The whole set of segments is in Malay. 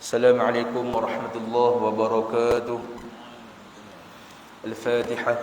Assalamualaikum warahmatullahi wabarakatuh. Al-Fatihah.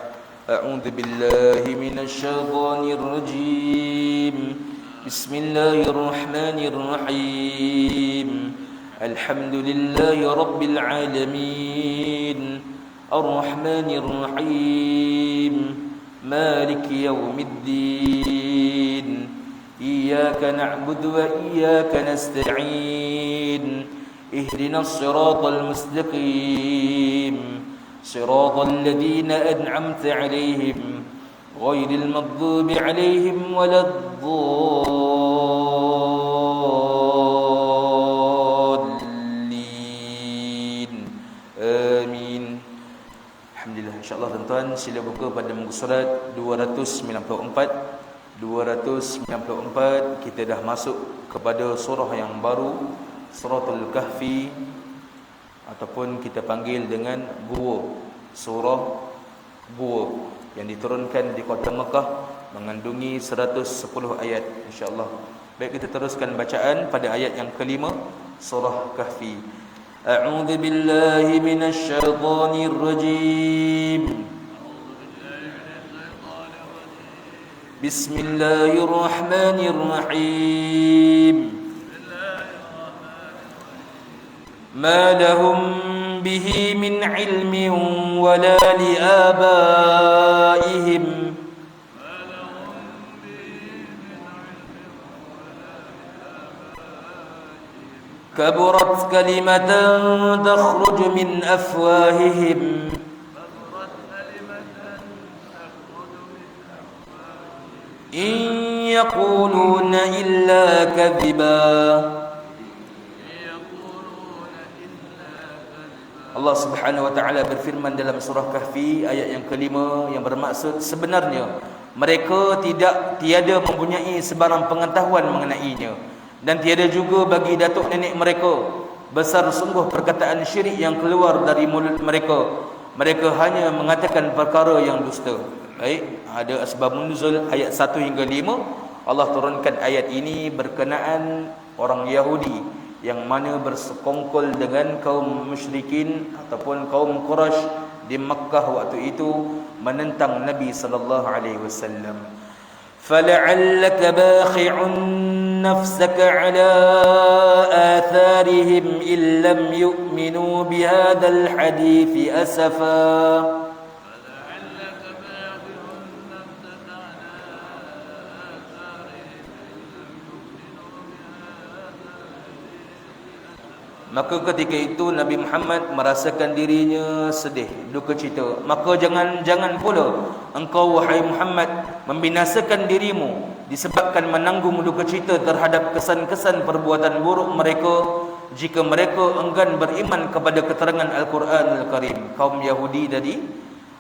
A'udzu billahi minasy syaithanir rajim. Bismillahirrahmanirrahim. Alhamdulillahi rabbil alamin. Ar-Rahmanir Rahim. Maliki yaumiddin. Iyyaka na'budu wa iyyaka nasta'in. اهدنا الصراط المستقيم صراط الذين أنعمت عليهم غير المغضوب عليهم ولا الضالين آمين. Alhamdulillah. InsyaAllah tuan-tuan sila buka pada muka surat 294. Kita dah masuk kepada surah yang baru, Suratul Kahfi, ataupun kita panggil dengan Gua. Surah Gua yang diturunkan di kota Mekah, mengandungi 110 ayat insya-Allah. Baik, kita teruskan bacaan pada ayat yang kelima, surah Kahfi. A'udzu billahi minasy syaithanir rajim. Bismillahirrahmanirrahim. ما لهم به من علم ولا لآبائهم كبرت كلمة تخرج من أفواههم إن يقولون إلا كذبا. Allah Subhanahu wa taala berfirman dalam surah Kahfi ayat yang kelima, yang bermaksud sebenarnya mereka tiada mempunyai sebarang pengetahuan mengenainya, dan tiada juga bagi datuk nenek mereka. Besar sungguh perkataan syirik yang keluar dari mulut mereka. Mereka hanya mengatakan perkara yang dusta. Baik, ada asbabun nuzul ayat 1 hingga 5. Allah turunkan ayat ini berkenaan orang Yahudi yang mana bersekongkol dengan kaum musyrikin ataupun kaum Quraisy di Makkah waktu itu menentang Nabi sallallahu alaihi wasallam. Fala'allaka bakhi'un nafsaka 'ala atharihim illam yu'minu bihadzal hadithi asafa. Maka ketika itu Nabi Muhammad merasakan dirinya sedih, duka cita. Maka jangan pula engkau wahai Muhammad membinasakan dirimu disebabkan menanggung duka cita terhadap kesan-kesan perbuatan buruk mereka jika mereka enggan beriman kepada keterangan Al-Quran Al-Karim. Kaum Yahudi tadi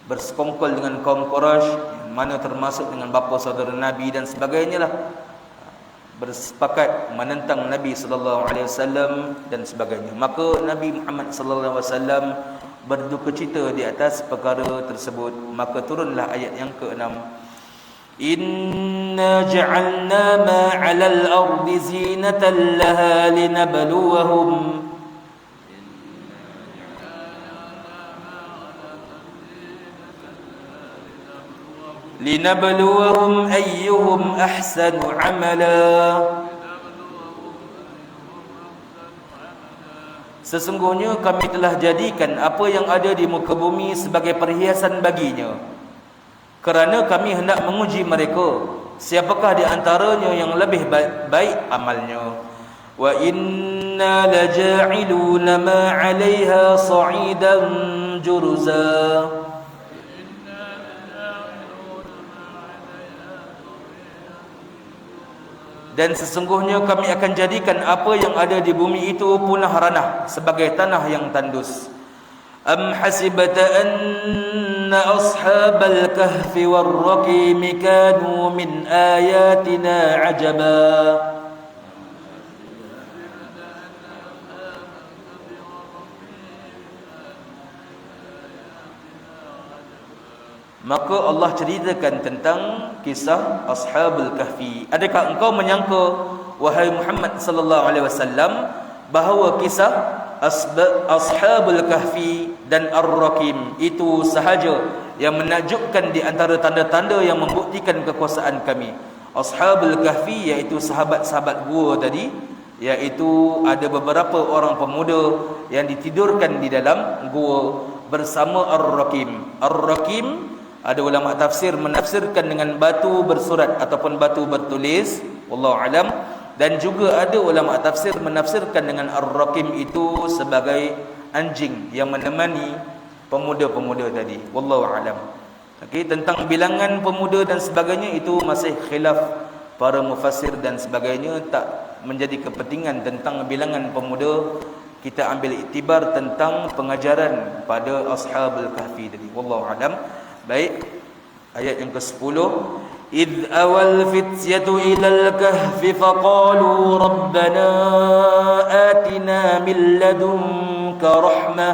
bersekongkol dengan kaum Quraisy, mana termasuk dengan bapa saudara Nabi dan sebagainya lah, bersepakat menentang Nabi sallallahu alaihi wasallam dan sebagainya. Maka Nabi Muhammad sallallahu alaihi wasallam berduka cita di atas perkara tersebut. Maka turunlah ayat yang ke-6. Inna ja'alna ma 'alal ardi zinatan laha linabluwahum linabluwahum ayyuhum ahsanu amala. Sesungguhnya kami telah jadikan apa yang ada di muka bumi sebagai perhiasan baginya, kerana kami hendak menguji mereka siapakah di antaranya yang lebih baik amalnya. Wa inna laja'iluna ma 'alaiha sa'idan jurza. Dan sesungguhnya kami akan jadikan apa yang ada di bumi itu punah ranah sebagai tanah yang tandus. Am hasibata anna ashabal kahfi war-raqim kanu min ayatina ajaba. Maka Allah ceritakan tentang kisah Ashabul Kahfi. Adakah engkau menyangka wahai Muhammad sallallahu alaihi wasallam bahawa kisah Ashabul Kahfi dan Ar-Rakim itu sahaja yang menakjubkan di antara tanda-tanda yang membuktikan kekuasaan kami. Ashabul Kahfi iaitu sahabat-sahabat gua tadi, iaitu ada beberapa orang pemuda yang ditidurkan di dalam gua bersama Ar-Rakim. Ar-Rakim ada ulama tafsir menafsirkan dengan batu bersurat ataupun batu bertulis, wallahu alam, dan juga ada ulama tafsir menafsirkan dengan Ar-Rakim itu sebagai anjing yang menemani pemuda-pemuda tadi, wallahu alam. Okey, tentang bilangan pemuda dan sebagainya itu masih khilaf para mufassir dan sebagainya, tak menjadi kepentingan tentang bilangan pemuda. Kita ambil iktibar tentang pengajaran pada Ashabul Kahfi tadi, wallahu alam. Baik, ayat yang ke-10, إذ أوى الفتية إلى الكهف فقالوا ربنا آتنا من لدنك رحمة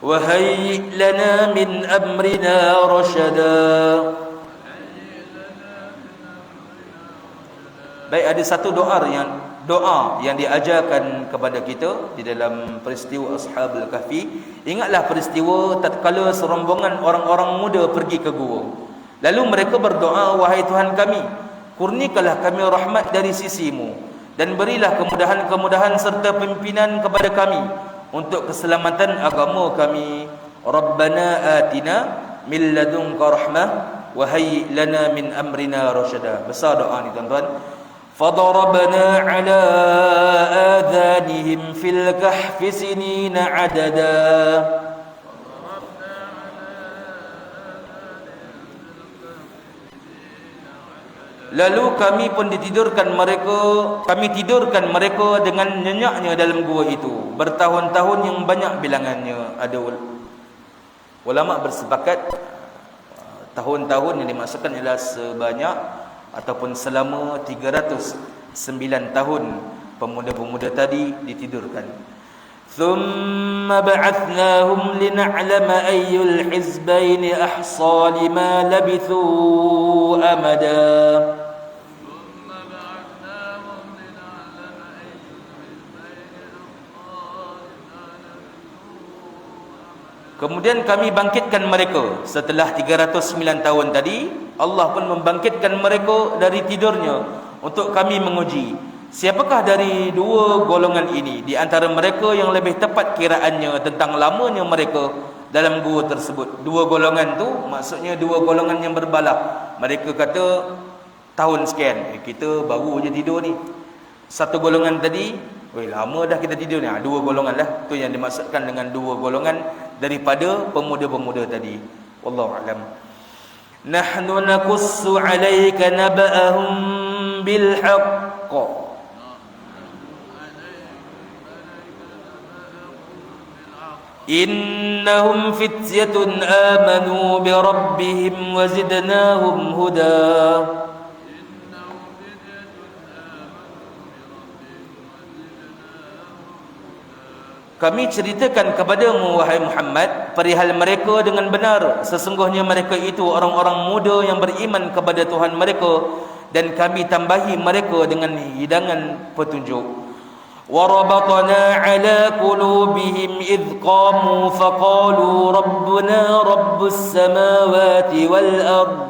وهيئ لنا من أمرنا رشدا. Baik, ada satu doa yang diajarkan kepada kita di dalam peristiwa Ashabul Kahfi. Ingatlah peristiwa tatkala serombongan orang-orang muda pergi ke gua. Lalu mereka berdoa, wahai Tuhan kami, kurniakanlah kami rahmat dari sisimu dan berilah kemudahan-kemudahan serta pimpinan kepada kami untuk keselamatan agama kami. Rabbana atina min ladunka rahmah wa hayyi lana min amrina rasyada. Besar doa ni tuan-tuan. فضربنا على آذانهم في الكهف سنين عددا. Lalu kami pun tidurkan mereka dengan nyenyaknya dalam gua itu bertahun-tahun yang banyak bilangannya. Ada ulama bersepakat tahun-tahun yang dimaksudkan ialah sebanyak ataupun selama 309 tahun pemuda-pemuda tadi ditidurkan. Thumma ba'athnahum lina'lama ayyul hizbaini ahsa lima labithu amada. Kemudian kami bangkitkan mereka setelah 309 tahun tadi. Allah pun membangkitkan mereka dari tidurnya untuk kami menguji siapakah dari dua golongan ini di antara mereka yang lebih tepat kiraannya tentang lamanya mereka dalam gua tersebut. Dua golongan tu maksudnya dua golongan yang berbalah. Mereka kata tahun sekian, kita baru je tidur ni. Satu golongan tadi, lama dah kita tidur ni. Dua golongan lah, tu yang dimaksudkan dengan dua golongan daripada pemuda-pemuda tadi. Wallahu a'lam. Nahnu naqussu 'alaika naba'ahum bil haqq. Innahum fityatun amanu bi rabbihim wa zidnahum huda. Kami ceritakan kepadamu wahai Muhammad perihal mereka dengan benar. Sesungguhnya mereka itu orang-orang muda yang beriman kepada Tuhan mereka, dan kami tambahi mereka dengan hidangan petunjuk. Warabatna ala qulubihim idh qamu faqalu rabbuna rabbus samawati wal ardh.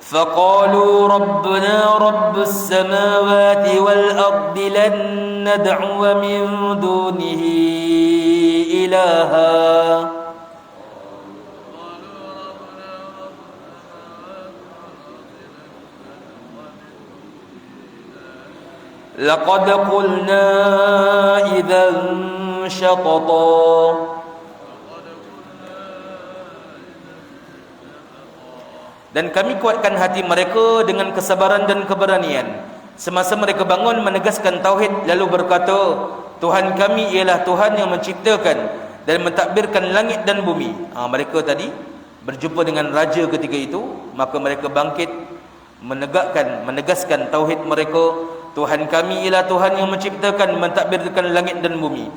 فقالوا ربنا رب السماوات والأرض لن ندعو من دونه إلها لقد قلنا إذا شططا. Dan kami kuatkan hati mereka dengan kesabaran dan keberanian semasa mereka bangun menegaskan tauhid, lalu berkata, Tuhan kami ialah Tuhan yang menciptakan dan mentadbirkan langit dan bumi. Mereka tadi berjumpa dengan raja ketika itu, maka mereka bangkit menegaskan tauhid mereka Tuhan kami ialah Tuhan yang menciptakan, mentadbirkan langit dan bumi.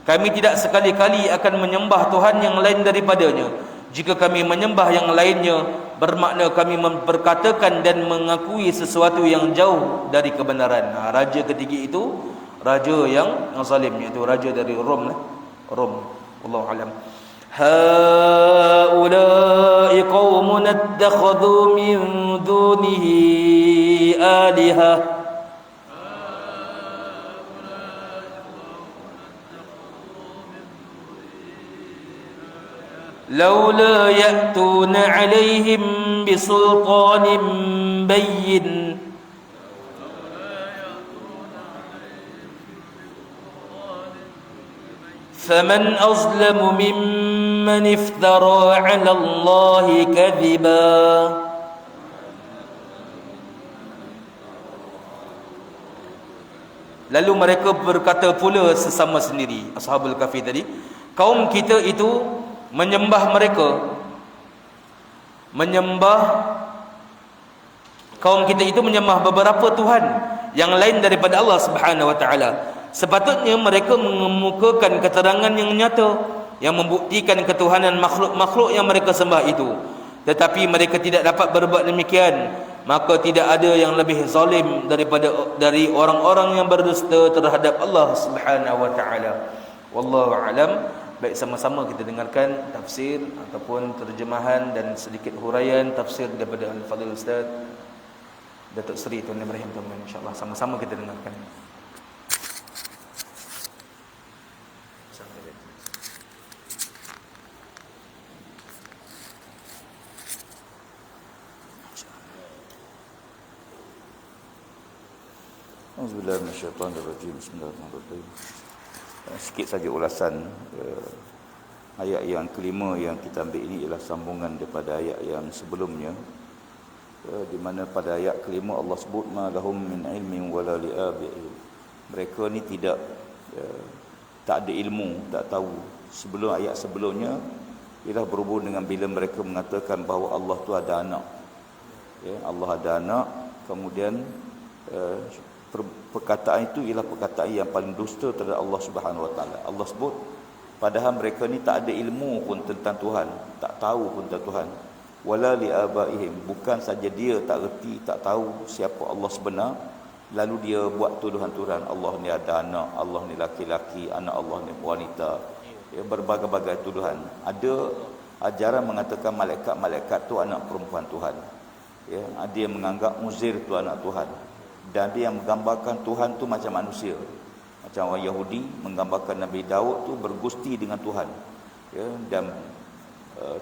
Kami tidak sekali-kali akan menyembah Tuhan yang lain daripadanya. Jika kami menyembah yang lainnya, bermakna kami memperkatakan dan mengakui sesuatu yang jauh dari kebenaran. Raja ketiga itu raja yang zalim, iaitu raja dari Rom lah. Rom. Wallahu alam. Haula'i qaumun attakhadhu min dunihi alihah. لولا يأتون عليهم بسلطان بين فمن أظلم ممن افترى على الله كذبا. Lalu mereka berkata pula sesama sendiri, Ashabul Kahfi tadi, kaum kita itu menyembah beberapa Tuhan yang lain daripada Allah Subhanahu wa taala. Sepatutnya mereka mengemukakan keterangan yang nyata yang membuktikan ketuhanan makhluk-makhluk yang mereka sembah itu, tetapi mereka tidak dapat berbuat demikian. Maka tidak ada yang lebih zalim dari orang-orang yang berdusta terhadap Allah Subhanahu wa taala. Wallahu alam. Baik, sama-sama kita dengarkan tafsir ataupun terjemahan dan sedikit huraian tafsir daripada Al-Fadhil Ustaz Datuk Seri Tuan Ibrahim Tuan, insya-Allah sama-sama kita dengarkan. Auzubillahi minasyaitonirrajim. Bismillahirrahmanirrahim. Sikit saja ulasan ayat yang kelima yang kita ambil ini ialah sambungan daripada ayat yang sebelumnya, di mana pada ayat kelima Allah sebut ma lahum min ilmin wala liabi'ihim. Mereka ni tak ada ilmu, tak tahu. Sebelum ayat sebelumnya ialah berhubung dengan bila mereka mengatakan bahawa Allah tu ada anak. Allah ada anak, kemudian perkataan itu ialah perkataan yang paling dusta terhadap Allah Subhanahu wa taala. Allah sebut padahal mereka ni tak ada ilmu pun tentang Tuhan, tak tahu pun tentang Tuhan. Wala li abaihim, bukan saja dia tak reti, tak tahu siapa Allah sebenar, lalu dia buat tuduhan-tuduhan, Allah ni ada anak, Allah ni laki-laki, anak Allah ni wanita. Berbagai-bagai tuduhan. Ada ajaran mengatakan malaikat-malaikat tu anak perempuan Tuhan. Ada yang menganggap Uzair tu anak Tuhan. Dan dia yang menggambarkan Tuhan tu macam manusia. Macam orang Yahudi menggambarkan Nabi Daud tu bergusti dengan Tuhan. Dan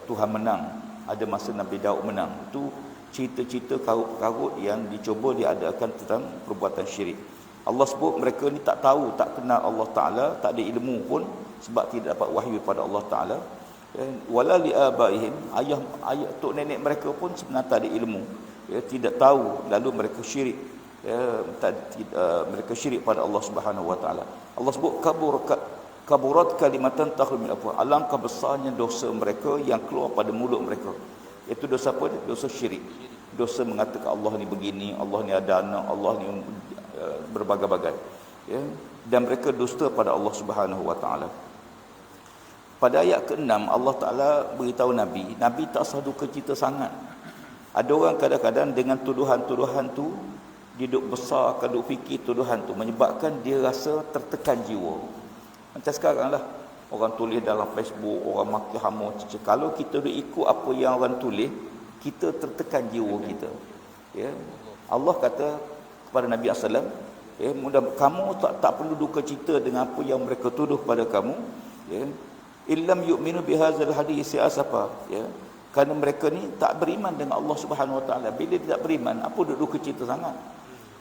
Tuhan menang. Ada masa Nabi Daud menang. Itu cerita-cerita karut-karut yang dicuba diadakan tentang perbuatan syirik. Allah sebut mereka ni tak tahu, tak kenal Allah Ta'ala, tak ada ilmu pun sebab tidak dapat wahyu pada Allah Ta'ala. Wala li abaihim, ayah tok nenek mereka pun sebenarnya tak ada ilmu. Tidak tahu, lalu mereka syirik. Mereka syirik pada Allah Subhanahu wa taala. Allah sebut kaburat kalimatan takhruj min afwah. Alangkah besarnya dosa mereka yang keluar pada mulut mereka. Itu dosa apa? Dosa syirik. Dosa mengatakan Allah ni begini, Allah ni ada anak, Allah ni berbagai-bagai. Dan mereka dusta pada Allah Subhanahu wa taala. Pada ayat ke-6 Allah Taala beritahu Nabi tak usah duka cita sangat. Ada orang kadang-kadang dengan tuduhan-tuduhan tu dia duk besar, duk fikir tuduhan tu menyebabkan dia rasa tertekan jiwa. Macam sekarang lah, orang tulis dalam Facebook, orang maki hama. Kalau kita duk ikut apa yang orang tulis, kita tertekan jiwa kita. Allah kata kepada Nabi SAW, mudah kamu tak perlu duka cita dengan apa yang mereka tuduh pada kamu. Illam yu'minu bihadzal hadis apa? Kerana mereka ni tak beriman dengan Allah Subhanahu wa taala. Bila dia tak beriman, apa duk duka cita sangat?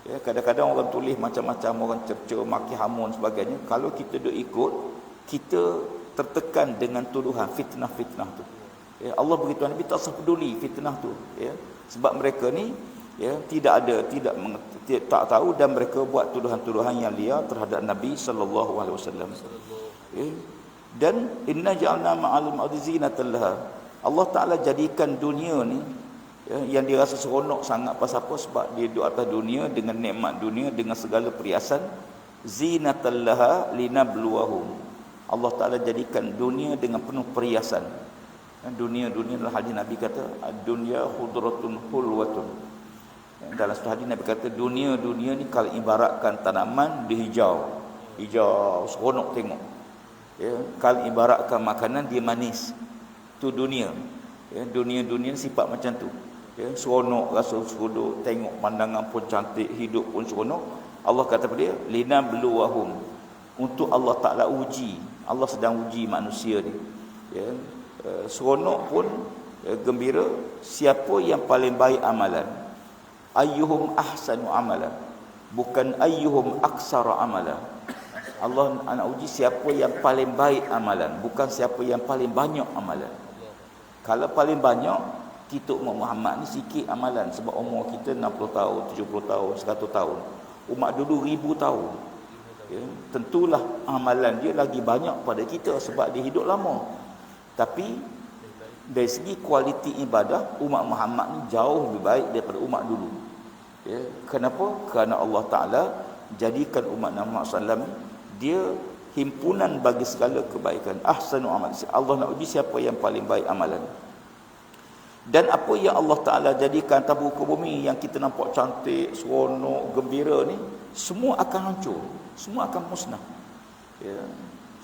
Kadang-kadang orang tulis macam-macam, orang cerca, maki hamun sebagainya. Kalau kita duk ikut, kita tertekan dengan tuduhan fitnah-fitnah tu. Allah beritahu Nabi tak usah peduli fitnah tu. Sebab mereka ni tak tahu dan mereka buat tuduhan-tuduhan yang liar terhadap Nabi sallallahu alaihi wasallam. Dan inna ja'alna ma'al ardi zinatan laha. Allah Taala jadikan dunia ni yang dia rasa seronok sangat pasal apa? Sebab dia duduk atas dunia dengan nikmat dunia, dengan segala perhiasan. Zinatallaha linabluwahum. Allah Ta'ala jadikan dunia dengan penuh perhiasan. Dunia adalah hadis Nabi kata, ad-dunya khudratun hulwatun. Dalam satu hadis Nabi kata, dunia ni kalau ibaratkan tanaman dia hijau, seronok tengok. Kalau ibaratkan makanan dia manis. Tu dunia. Dunia sifat macam tu. Seronok, rasa seronok, tengok pandangan pun cantik, hidup pun seronok. Allah kata pada dia, linabluwahum, untuk Allah Ta'ala uji. Allah sedang uji manusia ni. Seronok pun, gembira, siapa yang paling baik amalan. Ayyuhum ahsanu amalan, bukan ayyuhum aksara amalan. Allah nak uji siapa yang paling baik amalan, bukan siapa yang paling banyak amalan. Kalau paling banyak, kita umat Muhammad ni sikit amalan. Sebab umur kita 60 tahun, 70 tahun, 100 tahun. Umat dulu 1000 tahun. Tentulah amalan dia lagi banyak pada kita sebab dia hidup lama. Tapi dari segi kualiti ibadah, umat Muhammad ni jauh lebih baik daripada umat dulu. Kenapa? Kerana Allah Ta'ala jadikan umat Muhammad SAW dia himpunan bagi segala kebaikan. Ahsanu amal. Allah nak uji siapa yang paling baik amalan. Dan apa yang Allah Ta'ala jadikan atas muka bumi yang kita nampak cantik, seronok, gembira ni, semua akan hancur, semua akan musnah.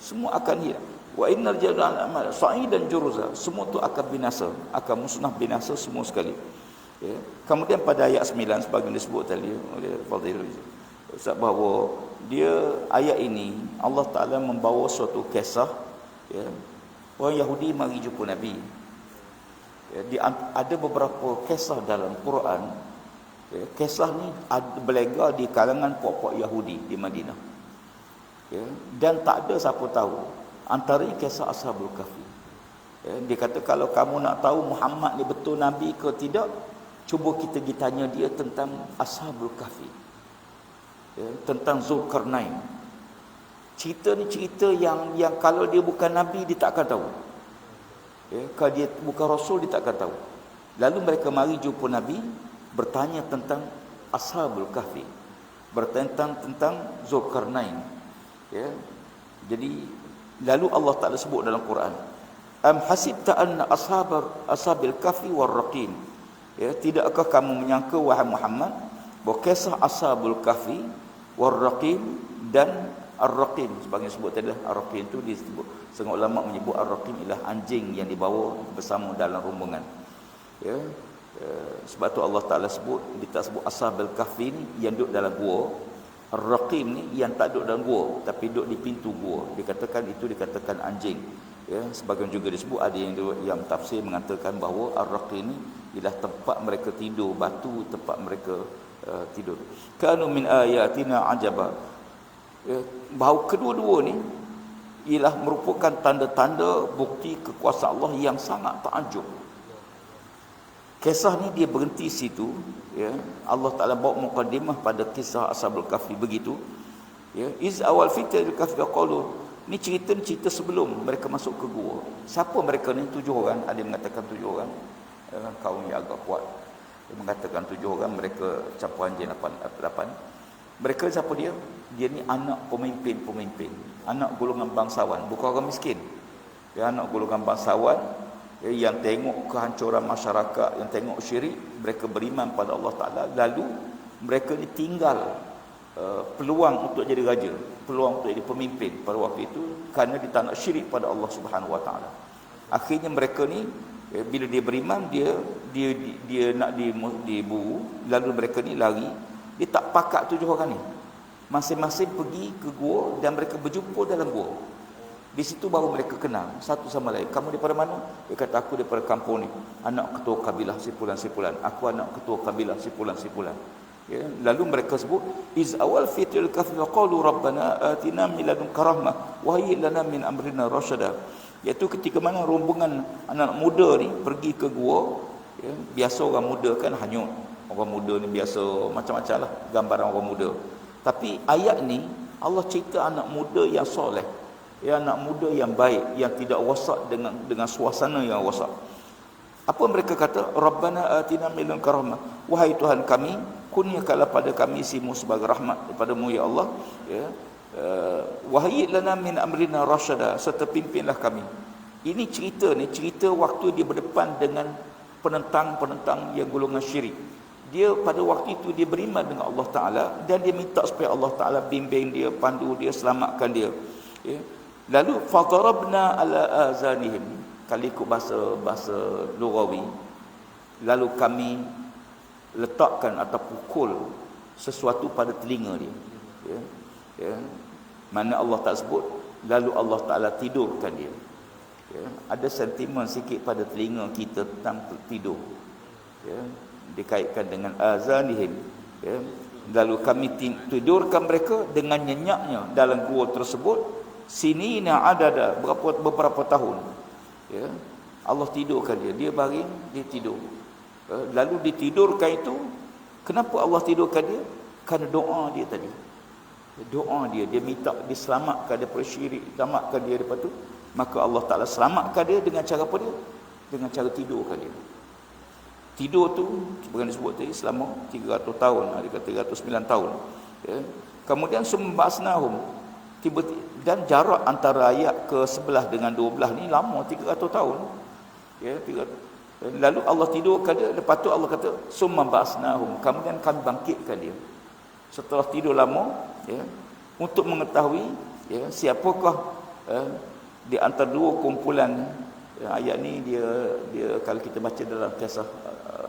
Semua akan hilang. Wa innal jannata amal sa'idan juruza, semua tu akan binasa, akan musnah, binasa semua sekali. Kemudian pada ayat 9 sebagaimana disebut tadi oleh Fadil Ustaz, bahawa dia ayat ini Allah Ta'ala membawa suatu kisah, orang Yahudi mari jumpa Nabi. Ada beberapa kisah dalam Quran. Kisah ni berlega di kalangan puak-puak Yahudi di Madinah. Dan tak ada siapa tahu antara kisah Ashabul Kahfi. Dia kata kalau kamu nak tahu Muhammad ni betul Nabi ke tidak, cuba kita pergi tanya dia tentang Ashabul Kahfi, tentang Zulkarnain. Cerita ni cerita yang kalau dia bukan Nabi dia tak akan tahu. Kalau dia bukan Rasul dia tak akan tahu. Lalu mereka mari jumpa Nabi, bertanya tentang Ashabul Kahfi, bertanya tentang Zulkarnain. Jadi lalu Allah Ta'ala sebut dalam Quran, am hasibta anna ashabil kahfi warraqim. Tidakkah kamu menyangka wahai Muhammad bahawa kisah Ashabul Kahfi warraqim dan Ar-Raqim, sebagai sebut tadi, Ar-Raqim itu disebut, setengah ulama menyebut Ar-Raqim ialah anjing yang dibawa bersama dalam rombongan. Sebab tu Allah Ta'ala sebut, dia tak sebut Ashabul Kahfi ni yang duduk dalam gua. Ar-Raqim ni yang tak duduk dalam gua tapi duduk di pintu gua. Dikatakan anjing. Sebagian juga disebut, ada yang tafsir mengatakan bahawa Ar-Raqim ni ialah tempat mereka tidur, batu tempat mereka tidur. Kanu min ayatina ajaba. Bahawa kedua-dua ni ialah merupakan tanda-tanda bukti kekuasaan Allah yang sangat takjub. Kisah ni dia berhenti situ. Allah Ta'ala bawa muqaddimah pada kisah Ashabul Kahfi begitu. Iz awal fitril kahfi qalu, ni cerita sebelum mereka masuk ke gua. Siapa mereka ni? 7 orang. Ada yang mengatakan 7 orang, kaum yang agak kuat. Dia mengatakan 7 orang, mereka campuran je 8. Mereka siapa dia? Dia ni anak pemimpin, anak golongan bangsawan, bukan orang miskin. Dia anak golongan bangsawan yang tengok kehancuran masyarakat, yang tengok syirik, mereka beriman pada Allah Ta'ala. Lalu mereka ni tinggal peluang untuk jadi raja, peluang untuk jadi pemimpin pada waktu itu, kerana dia tak nak syirik pada Allah Subhanahu Wa Ta'ala. Akhirnya mereka ni bila dia beriman, dia nak diburu. Lalu mereka ni lari. Dia tak pakat 7 orang ni. Masing-masing pergi ke gua dan mereka berjumpa dalam gua. Di situ baru mereka kenal satu sama lain. Kamu daripada mana? Dia kata, aku daripada kampung ni, anak ketua kabilah sipulan-sipulan. Aku anak ketua kabilah sipulan-sipulan. Lalu mereka sebut, iz awal fitril kahfi qalu rabbana atina min ladunka rahmah wa hayyi lana min amrina rasyada. Iaitu ketika mana rombongan anak muda ni pergi ke gua. Biasa orang muda kan hanyut. Orang muda ni biasa macam-macam lah gambaran orang muda. Tapi ayat ni Allah cerita anak muda yang soleh, anak muda yang baik, yang tidak rosak dengan suasana yang rosak. Apa mereka kata? Rabbana atina min ladunka rahmah. Wahai Tuhan kami, kurniakanlah pada kami isimu sebagai rahmat daripada-Mu ya Allah, ya. Wahyi lana min amrina rasyada, serta pimpinlah kami. Ini cerita waktu dia berdepan dengan penentang-penentang yang golongan syirik. Dia pada waktu itu dia beriman dengan Allah Ta'ala, dan dia minta supaya Allah Ta'ala bimbing dia, pandu dia, selamatkan dia, ya. Lalu fatarabna ala azanihim, kalau ikut bahasa lughawi, lalu kami letakkan atau pukul sesuatu pada telinga dia, ya. Ya. Mana Allah tak sebut, lalu Allah Ta'ala tidurkan dia, ya. Ada sentimen sikit pada telinga kita tentang tidur, ya. Dikaitkan dengan azanihim, ya. Lalu kami tidurkan mereka dengan nyenyaknya dalam gua tersebut, sinina adada, beberapa tahun, ya. Allah tidurkan dia, dia baring, dia tidur. Lalu ditidurkan itu, kenapa Allah tidurkan dia? Kerana doa dia tadi. Doa dia minta diselamatkan daripada syirik, selamatkan dia daripada tu. Maka Allah Ta'ala selamatkan dia dengan cara apa dia? Dengan cara tidurkan dia. Tidur tu seperti disebut tadi selama 300 tahun, ada kata 309 tahun, ya. Kemudian sumbasnahum, dan jarak antara ayat ke-11 dengan 12 ni lama, 300 tahun, ya. Lalu Allah tidurkan dia, lepas tu Allah kata sumbasnahum, kemudian kami bangkitkan dia setelah tidur lama, ya, untuk mengetahui, ya, siapakah di antara dua kumpulan. Ayat ni dia kalau kita baca dalam kisah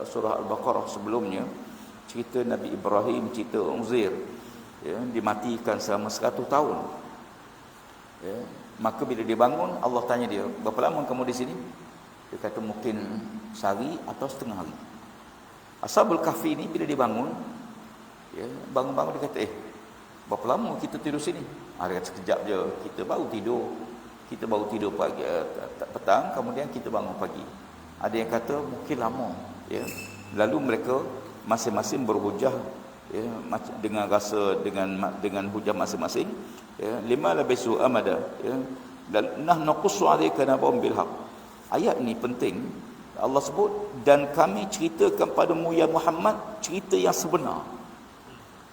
surah Al-Baqarah sebelumnya, cerita Nabi Ibrahim, cerita Uzir, ya, dimatikan selama 100 tahun, ya. Maka bila dia bangun, Allah tanya dia, berapa lama kamu di sini? Dia kata mungkin sehari atau setengah hari. Ashabul Kahfi ni bila dia bangun, ya, bangun-bangun dia kata, berapa lama kita tidur sini? Dia kata sekejap je, kita baru tidur pagi, petang, kemudian kita bangun pagi. Ada yang kata mungkin lama, ya. Lalu mereka masing-masing berhujah, ya, dengan rasa, dengan hujah masing-masing, ya. Lima labisu amada, ya. Dan nahnu naqussu 'alaika naba'um bil haqq. Ayat ni penting. Allah sebut, dan kami ceritakan padamu ya Muhammad cerita yang sebenar.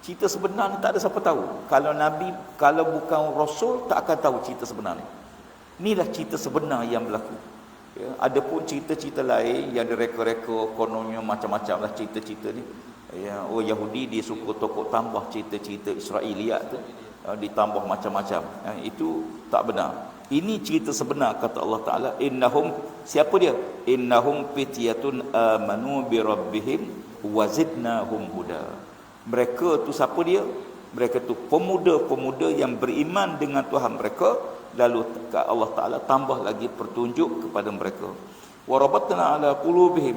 Cerita sebenar ni tak ada siapa tahu. Kalau Nabi, kalau bukan Rasul, tak akan tahu cerita sebenar ni. Inilah cerita sebenar yang berlaku, ya. Adapun cerita-cerita lain yang direka-reka, kononnya macam-macam lah cerita-cerita ni, ya. Yahudi dia suka tokok tambah cerita-cerita Israeliat tu, ditambah macam-macam, ya. Itu tak benar. Ini cerita sebenar, kata Allah Ta'ala. Innahum, siapa dia? Innahum fityatun amanu bi rabbihim wazidnahum huda. Mereka tu siapa dia? Mereka tu pemuda-pemuda yang beriman dengan Tuhan mereka, lalu Allah Ta'ala tambah lagi petunjuk kepada mereka. Warabatna ala qulubihim,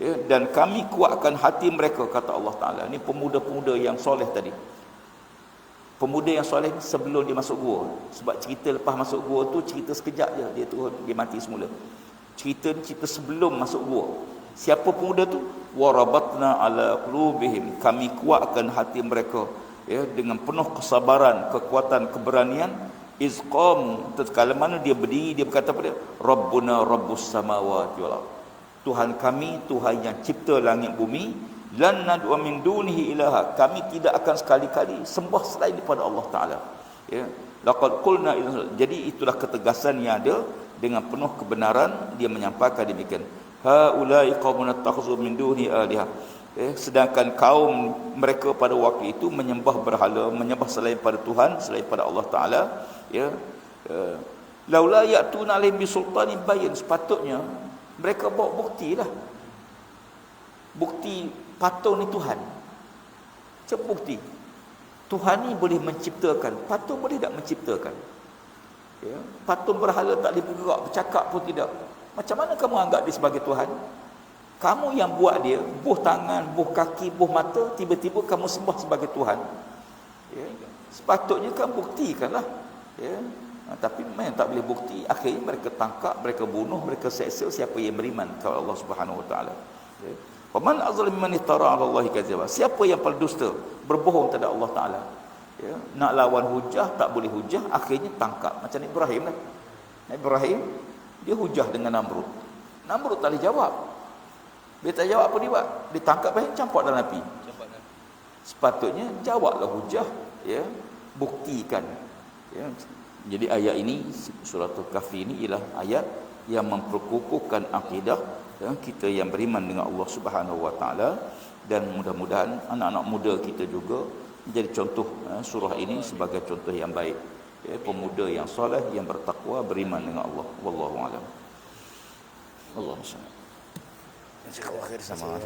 ya, dan kami kuatkan hati mereka, kata Allah Ta'ala. Ini pemuda-pemuda yang soleh tadi. Pemuda yang soleh sebelum dia masuk gua. Sebab cerita lepas masuk gua tu cerita sekejap je, dia mati semula. Cerita ni cerita sebelum masuk gua. Siapa pemuda tu? Warabatna ala qulubihim, kami kuatkan hati mereka, ya, dengan penuh kesabaran, kekuatan, keberanian. Izqam, tatkala mana dia berdiri, dia berkata pada Rabbuna Rabbus samawati wal ardh, Tuhan kami, Tuhan yang cipta langit bumi, lan nad'u min dunihi ilaha, kami tidak akan sekali-kali sembah selain daripada Allah Ta'ala, ya. Laqad qulna, jadi itulah ketegasan yang ada, dengan penuh kebenaran dia menyampaikan demikian. Haula'i qaumun attakhuzu min duni aliha, ya. Sedangkan kaum mereka pada waktu itu menyembah berhala, menyembah selain pada Tuhan, selain pada Allah Ta'ala, ya. Laula ya'tuna alaihim bisultanin bayin, sepatutnya mereka bawa buktilah. Bukti patung ni Tuhan. Macam bukti Tuhan ni boleh menciptakan, patung boleh tak menciptakan, ya. Patung berhala tak boleh bergerak, bercakap pun tidak. Macam mana kamu anggap dia sebagai Tuhan? Kamu yang buat dia, buh tangan, buh kaki, buh mata, tiba-tiba kamu sembah sebagai Tuhan, ya. Sepatutnya kamu buktikanlah, ya. Tapi memang tak boleh bukti. Akhirnya mereka tangkap, mereka bunuh, mereka seksa siapa yang beriman kepada Allah Subhanahu Wa Taala, ya. Faman azlam mimman iftara 'ala Allahi kadziba, siapa yang paling dusta, berbohong terhadap Allah Taala, ya. Nak lawan hujah tak boleh hujah, akhirnya tangkap. Macam Ibrahim lah. Ibrahim dia hujah dengan Namrud tak boleh jawab. Dia tak jawab, apa dia buat? Dia tangkap campak dalam api. Sepatutnya jawablah hujah, ya, buktikan, ya. Jadi ayat ini, surah Al-Kahfi ini ialah ayat yang memperkukuhkan akidah, ya, kita yang beriman dengan Allah Subhanahu Wa Taala, dan mudah-mudahan anak-anak muda kita juga menjadi contoh, surah ini sebagai contoh yang baik, ya, pemuda yang soleh, yang bertakwa, beriman dengan Allah. Wallahu a'lam. Allahumma salli. Jazakallahu khair sama.